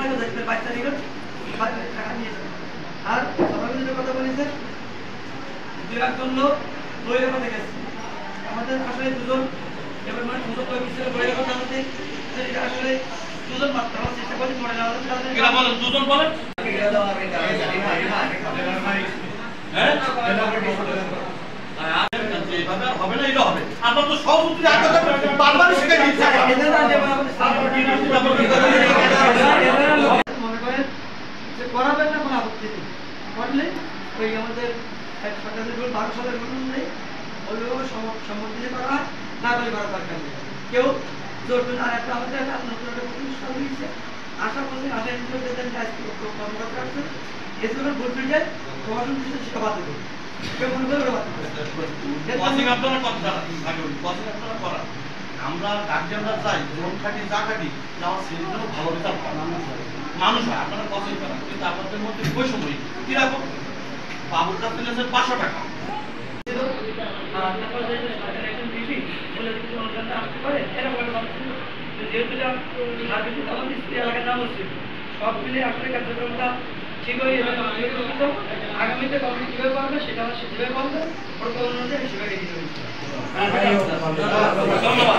আগে দেখবে 22 তারিখে টাকা নিয়েছে। আর সভাপতির কথা বলেছে 2 একজন লোক বইয়ের কথা গেছে আমাদের আসলে দুজন এবার মানে সুযোগ করে দিচ্ছে বইয়ের কথা আমাদের এটা আসলে দুজন মাত্র আমরা চেষ্টা করি মনে না হলে কেন বলেন দুজন বলেন হ্যাঁ এইভাবে হবে না এটা হবে আমরা তো সব উত্তরে আগে বারবার শিখে দিচ্ছি মনে করেন যে করাবেন না কোনো আপত্তি নেই করলে ওই আমাদের সরকারের 12 সালের কানুন নেই ওইভাবে সম্মতি দিয়ে করা হয় না করে করার দরকার নেই কেউ জোর করে আর একটা আমাদের নতুন একটা প্রতিষ্ঠা হয়েছে আশা করছি আমাদের কর্মকর্তা আছে এজন্য বলতে যে প্রশাসন কিছু সেটা বাদ দেবে কেউ মনে করে বাদ দেবে আপনারা কথা আগে আপনারা করা আমরা গার্জিয়ানরা চাই জোন খাটি যা খাটি আমার ছেলেগুলো ভালো রেজাল্ট মানুষ হয় আপনারা পছন্দ করেন কিন্তু আপনাদের মধ্যে বৈষম্য কিরকম বাবুর কাছ থেকে 500 টাকা সব মিলে আসলে কার্যক্রমটা ঠিক হয়ে আগামীতে কমিটি কিভাবে পারবে সেটা যেভাবে পারবে অনুযায়ী সেভাবে ধন্যবাদ।